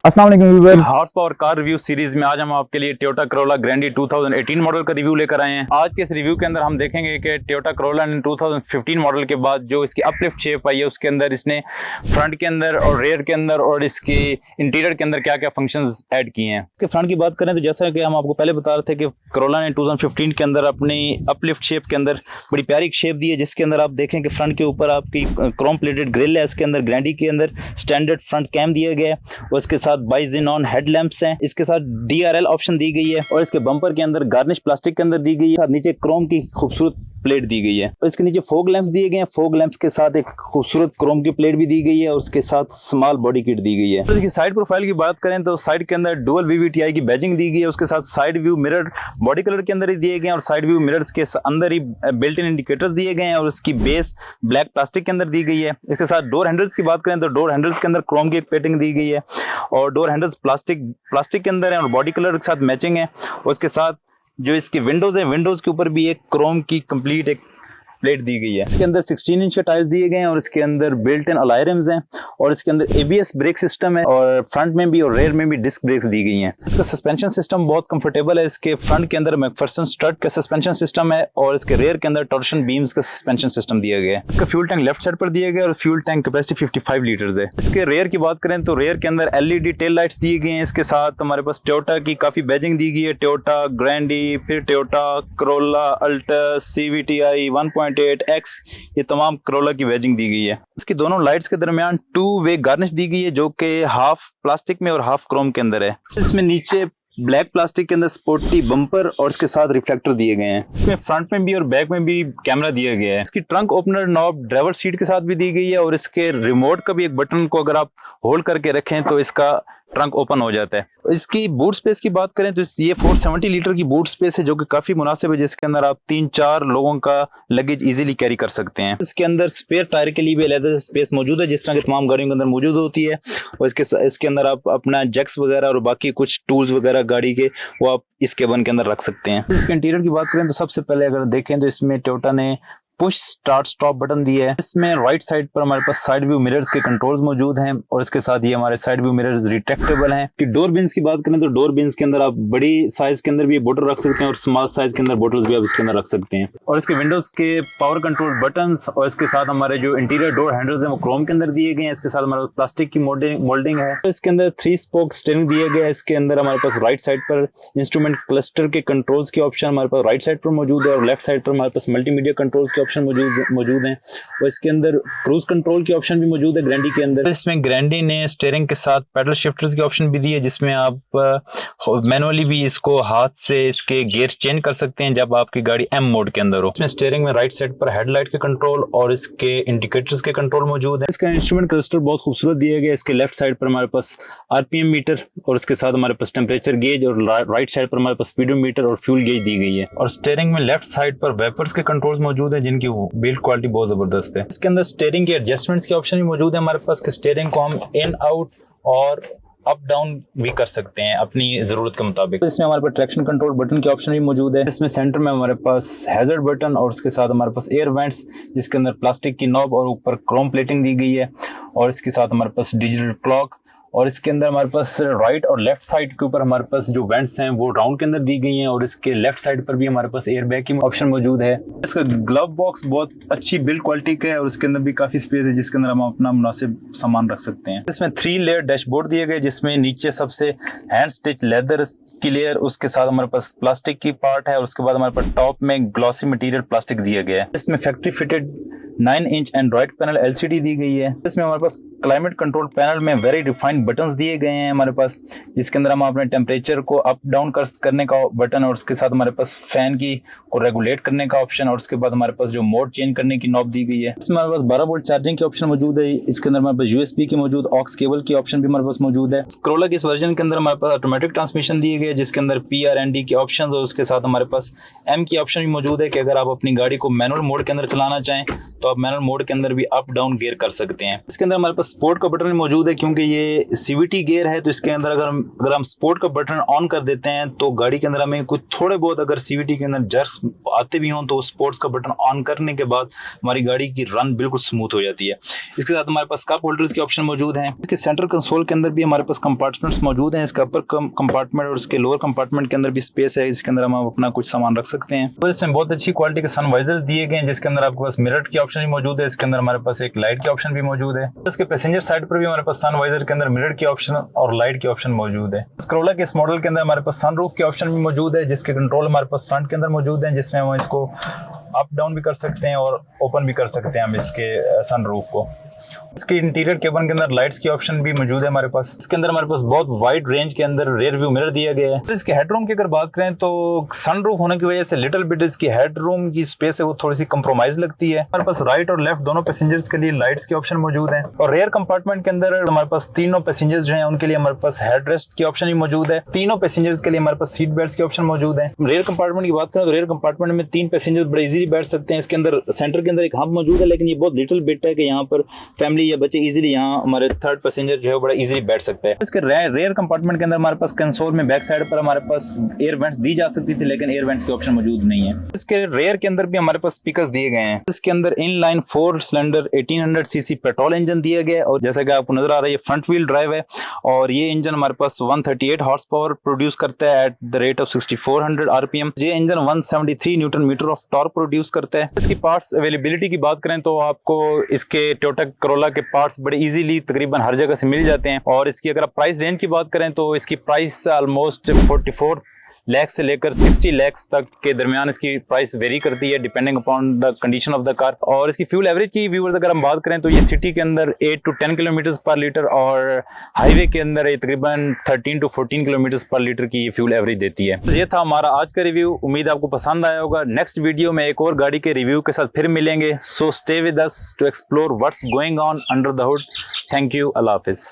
अस्सलाम वालेकुम viewers, horse power car review series में आज हम आपके लिए टोयोटा करोला ग्रैंडी 2018 मॉडल का रिव्यू लेकर आए हैं। आज के इस रिव्यू के अंदर हम देखेंगे कि टोयोटा करोला ने 2015 मॉडल के बाद जो इसकी अपलिफ्ट शेप आई है उसके अंदर इसने फ्रंट के अंदर और रेयर के अंदर और इसके इंटीरियर के अंदर क्या क्या फंक्शंस ऐड किए हैं। इसके फ्रंट की बात करें तो जैसा कि हम आपको पहले बता रहे थे कि करोला ने 2015 के अंदर अपनी अपलिफ्ट शेप के अंदर बड़ी प्यारी शेप दी है, जिसके अंदर आप देखें कि फ्रंट के ऊपर आपकी क्रोम प्लेटेड ग्रिल है। इसके अंदर ग्रैंडी के अंदर स्टैंडर्ड फ्रंट कैम दिया गया है और इसके साथ बाइजेनॉन हेडलैम्प्स हैं। इसके साथ DRL ऑप्शन दी गई है और इसके बम्पर के अंदर गार्निश प्लास्टिक के अंदर दी गई है। नीचे क्रोम की खूबसूरत प्लेट दी गई है और इसके नीचे फोग लैंप्स दिए गए हैं। फोग लैंप्स के साथ एक खूबसूरत क्रोम की प्लेट भी दी गई है और उसके साथ स्मॉल बॉडी किट दी गई है। तो इसकी साइड प्रोफाइल की बात करें तो साइड के अंदर डुअल VVTi की बैजिंग दी गई है। उसके साथ side view mirror body colour के अंदर ही दिए गए हैं और साइड व्यू मिरर्स के अंदर ही बिल्ट इन इंडिकेटर्स दिए गए हैं और उसकी बेस ब्लैक प्लास्टिक के अंदर दी गई है। इसके साथ डोर हैंडल्स की बात करें तो डोर हैंडल्स के अंदर क्रोम की एक पेटिंग दी गई है और डोर हैंडल्स प्लास्टिक के अंदर है और बॉडी कलर के साथ मैचिंग है। और उसके साथ जो इसके विंडोज है, विंडोज के ऊपर भी एक क्रोम की कंप्लीट एक प्लेट दी गई है। इसके अंदर 16 इंच के टायर्स दिए गए हैं और इसके अंदर बिल्ट इन अलॉय रिम्स हैं और इसके अंदर ABS ब्रेक सिस्टम है और फ्रंट में भी और रेयर में भी डिस्क ब्रेक्स दी गई हैं। इसका सस्पेंशन सिस्टम बहुत कंफर्टेबल है। इसके फ्रंट के अंदर मैकफर्सन स्ट्रट का सस्पेंशन सिस्टम है और इसके रेयर के अंदर टॉर्शन बीम्स का सस्पेंशन सिस्टम दिया गया है। इसका फ्यूल टैंक लेफ्ट साइड पर दिया गया और फ्यूल टैंक कैपेसिटी 55 लीटर्स है। इसके रेयर की बात करें तो रेयर के अंदर LED टेल लाइट्स दिए गए हैं। इसके साथ हमारे पास टोयोटा की काफी बैजिंग दी गई है, टोयोटा ग्रैंडी, फिर Toyota Corolla, Altis, CVTi 1.8X, ये तमाम करोला की बैजिंग दी गई है। इसकी दोनों लाइट्स के दरमियान 2-वे गार्निश दी गई है जो कि हाफ प्लास्टिक में और हाफ क्रोम के अंदर है। इसमें नीचे ब्लैक प्लास्टिक के अंदर स्पोर्टी बम्पर और इसके साथ रिफ्लेक्टर दिए गए हैं। इसमें फ्रंट में भी और बैक में भी कैमरा दिया गया है। इसकी trunk opener knob driver seat के साथ भी दी गई है और इसके रिमोट का भी एक बटन को अगर आप होल्ड करके रखें तो इसका ट्रंक ओपन हो जाता है। इसकी बूट स्पेस की बात करें तो ये 470 लीटर की बूट स्पेस है जो कि काफी मुनासिब है, जिसके अंदर आप 3-4 लोगों का लगेज इजीली कैरी कर सकते हैं। इसके अंदर स्पेयर टायर के लिए भी अलग स्पेस मौजूद है जिस तरह की तमाम गाड़ियों के अंदर मौजूद होती है और इसके अंदर आप अपना जैक्स वगैरह और बाकी कुछ टूल्स वगैरह गाड़ी के वो आप इस केबिन के अंदर रख सकते हैं। इसके इंटीरियर की बात करें तो सबसे पहले अगर देखें तो इसमें टोयोटा ने पुश स्टार्ट स्टॉप बटन दिया है। इसमें राइट साइड पर हमारे पास साइड व्यू मिरर्स के कंट्रोल्स मौजूद हैं और इसके साथ ये हमारे साइड व्यू मिरर्स रिट्रैक्टेबल हैं। कि डोर बिन्स की बात करें तो डोर बिन्स के अंदर आप बड़ी साइज के अंदर भी बोतल रख सकते हैं और स्मॉल साइज के अंदर बोतल्स भी आप इसके अंदर रख सकते हैं। और इसके विंडोज के पावर कंट्रोल बटन्स और इसके साथ हमारे जो इंटीरियर डोर हैंडल्स हैं वो क्रोम के अंदर दिए गए हैं। इसके साथ हमारे प्लास्टिक की मोल्डिंग है। इसके अंदर 3 स्पोक स्टीयरिंग दिया गया है। इसके अंदर हमारे पास राइट साइड पर इंस्ट्रूमेंट क्लस्टर के कंट्रोल्स के ऑप्शन हमारे पास राइट साइड पर मौजूद है और लेफ्ट साइड पर हमारे पास मल्टीमीडिया कंट्रोल्स के ऑप्शन मौजूद हैं और इसके अंदर क्रूज कंट्रोल की ऑप्शन भी मौजूद है ग्रैंडी के अंदर। इसमें ग्रैंडी ने स्टीयरिंग के साथ पैडल शिफ्टर्स की ऑप्शन भी दी है जिसमें आप मैनुअली भी इसको हाथ से इसके गियर चेंज कर सकते हैं जब आपकी गाड़ी M मोड के अंदर हो। इसमें स्टीयरिंग में राइट साइड पर हेडलाइट के कंट्रोल और इसके इंडिकेटर्स के कंट्रोल मौजूद है। इसका इंस्ट्रूमेंट क्लस्टर बहुत खूबसूरत दिया गया है। इसके लेफ्ट साइड पर हमारे पास RPM मीटर और इसके साथ हमारे पास टेम्परेचर गेज और राइट साइड पर हमारे पास स्पीडोमीटर और फ्यूल गेज दी गई है। और स्टीयरिंग में लेफ्ट साइड पर वेपर्स के कंट्रोल्स मौजूद है जिनकी बिल्ड क्वालिटी बहुत जबरदस्त है। इसके अंदर स्टीयरिंग के एडजस्टमेंट्स के ऑप्शन भी मौजूद है हमारे पास कि स्टीयरिंग को हम इन आउट और अप डाउन भी कर सकते हैं अपनी जरूरत के मुताबिक। इसमें हमारे पास ट्रैक्शन कंट्रोल बटन के ऑप्शन भी मौजूद है। इसमें सेंटर में हमारे पास हैजर्ड बटन और उसके साथ हमारे पास एयर वेंट्स जिसके अंदर प्लास्टिक की नॉब और ऊपर क्रोम प्लेटिंग दी गई है और इसके साथ हमारे पास डिजिटल क्लॉक और इसके अंदर हमारे पास राइट और लेफ्ट साइड के ऊपर हमारे पास जो वेंट्स हैं वो राउंड के अंदर दी गई हैं और इसके लेफ्ट साइड पर भी हमारे पास एयर बैग की ऑप्शन मौजूद है। इसका ग्लव बॉक्स बहुत अच्छी बिल्ड क्वालिटी का है और इसके अंदर भी काफी स्पेस है जिसके अंदर हम अपना मुनासिब सामान रख सकते हैं। इसमें 3 लेयर डैशबोर्ड दिए गए जिसमें नीचे सबसे हैंड स्टिच लेदर की लेयर, उसके साथ हमारे पास प्लास्टिक की पार्ट है और उसके बाद हमारे पास टॉप में ग्लॉसी मटेरियल प्लास्टिक दिया गया है। इसमें factory fitted 9 inch Android panel LCD दी गई है। इसमें हमारे पास क्लाइमेट कंट्रोल पैनल में वेरी डिफाइंड बटन्स दिए गए हैं हमारे पास, जिसके अंदर हम अपने टेम्परेचर को अप डाउन करने का बटन और उसके साथ हमारे पास फैन की को रेगुलेट करने का ऑप्शन और उसके बाद हमारे पास जो मोड चेंज करने की नॉब दी गई है। इसमें हमारे पास 12 वोल्ट चार्जिंग की ऑप्शन मौजूद है। इसके अंदर हमारे पास USB की मौजूद, ऑक्स केबल की ऑप्शन भी हमारे पास मौजूद है। करोला के इस वर्जन के अंदर हमारे पास ऑटोमेटिक ट्रांसमिशन दिए गए जिसके अंदर PRND के ऑप्शन और उसके साथ हमारे पास M की ऑप्शन भी मौजूद है कि अगर आप अपनी गाड़ी को मैनुअल मोड के अंदर चलाना चाहें तो आप मैनुअल मोड के अंदर भी अप डाउन गियर कर सकते हैं। इसके अंदर हमारे पास स्पोर्ट का बटन मौजूद है, क्योंकि ये सीवीटी गियर है तो इसके अंदर अगर हम स्पोर्ट का बटन ऑन कर देते हैं तो गाड़ी के अंदर हमें कुछ थोड़े बहुत अगर सीवीटी के अंदर जर्स आते भी हों तो स्पोर्ट्स का बटन ऑन करने के बाद हमारी गाड़ी की रन बिल्कुल स्मूथ हो जाती है। इसके साथ हमारे पास कप होल्डर्स के ऑप्शन मौजूद हैं। इसके सेंटर कंसोल के अंदर भी हमारे पास कंपार्टमेंट्स मौजूद हैं। इसका अपर कंपार्टमेंट और इसके लोअर कंपार्टमेंट के अंदर भी स्पेस है, इसके अंदर हम अपना कुछ सामान रख सकते हैं। तो इसमें बहुत अच्छी क्वालिटी के सनवाइजर दिए गए हैं, जिसके अंदर आपके पास मिरर की ऑप्शन भी मौजूद है। इसके अंदर हमारे पास एक लाइट के ऑप्शन भी मौजूद है। इसके पैसेंजर साइड पर भी हमारे पास सनवाइजर के अंदर मिरर की ऑप्शन और लाइट की ऑप्शन मौजूद है। Corolla के इस मॉडल के अंदर हमारे पास सनरूफ के ऑप्शन भी मौजूद है, जिसके कंट्रोल हमारे पास फ्रंट के अंदर मौजूद है, जिसमें हम इसको अप डाउन भी कर सकते हैं और ओपन भी कर सकते हैं हम इसके सनरूफ को। इसके इंटीरियर केबिन के अंदर लाइट्स की ऑप्शन भी मौजूद है हमारे पास। इसके अंदर हमारे पास बहुत वाइड रेंज के अंदर रियर व्यू मिरर दिया गया है। इसके हेडरूम की अगर बात करें तो सनरूफ होने की वजह से लिटिल बिट इसकी हेडरूम की स्पेस है वो थोड़ी सी कंप्रोमाइज लगती है। हमारे पास राइट और लेफ्ट दोनों पैसेंजर्स के लिए लाइट्स के ऑप्शन मौजूद है। और रेयर कंपार्टमेंट के अंदर हमारे पास तीनों पैसेंजर्स जो है उनके लिए हमारे पास हेडरेस्ट की ऑप्शन भी मौजूद है। तीनों पैसेंजर्स के लिए हमारे पास सीट बेल्ट के ऑप्शन मौजूद है। रेयर कंपार्टमेंट की बात करें तो रेयर कंपार्टमेंट में 3 पैसेंजर बड़े इजीली बैठ सकते हैं। इसके अंदर सेंटर के अंदर एक हब मौजूद है, लेकिन ये बहुत लिटिल बिट है कि यहाँ पर फैमिली या बच्चे इजीली यहाँ हमारे थर्ड पैसेंजर जो है बड़ा इजीली बैठ सकते हैं। इसके रेयर कंपार्टमेंट के अंदर हमारे पास कंसोल में बैक साइड पर हमारे पास एयर वेंट्स दी जा सकती थी, लेकिन एयर वेंट्स के ऑप्शन मौजूद नहीं है। इसके रेयर के अंदर भी हमारे पास स्पीकर्स दिए गए हैं। इसके अंदर inline 4 cylinder 1800 CC petrol engine दिया गया है, और जैसा कि आपको नजर आ रहा है ये फ्रंट व्हील ड्राइव है, और ये इंजन हमारे पास 138 हॉर्स पावर प्रोड्यूस करता है at the rate of 6400 RPM. ये engine 173 newton metre of torque produce करता है। इसकी पार्ट्स अवेलेबिलिटी की बात करें तो आपको इसके टोयोटा करोला के पार्ट्स बड़े इजीली तकरीबन हर जगह से मिल जाते हैं। और इसकी अगर आप प्राइस रेंज की बात करें तो इसकी प्राइस ऑलमोस्ट 44 लाख से लेकर 60 लाख तक के दरमियान इसकी प्राइस वेरी करती है, depending upon the condition of the car. और इसकी फ्यूल एवरेज की व्यूअर्स अगर हम बात करें तो ये सिटी के अंदर 8 to 10 किलोमीटर पर लीटर और हाईवे के अंदर ये तकरीबन 13 to 14 किलोमीटर पर लीटर की ये फ्यूल एवरेज देती है। तो ये था हमारा आज का रिव्यू, उम्मीद आपको पसंद आया होगा। नेक्स्ट वीडियो में एक और गाड़ी के रिव्यू के साथ फिर मिलेंगे। So stay with us to explore what's going on under the hood. Thank you, अल्लाह हाफिज।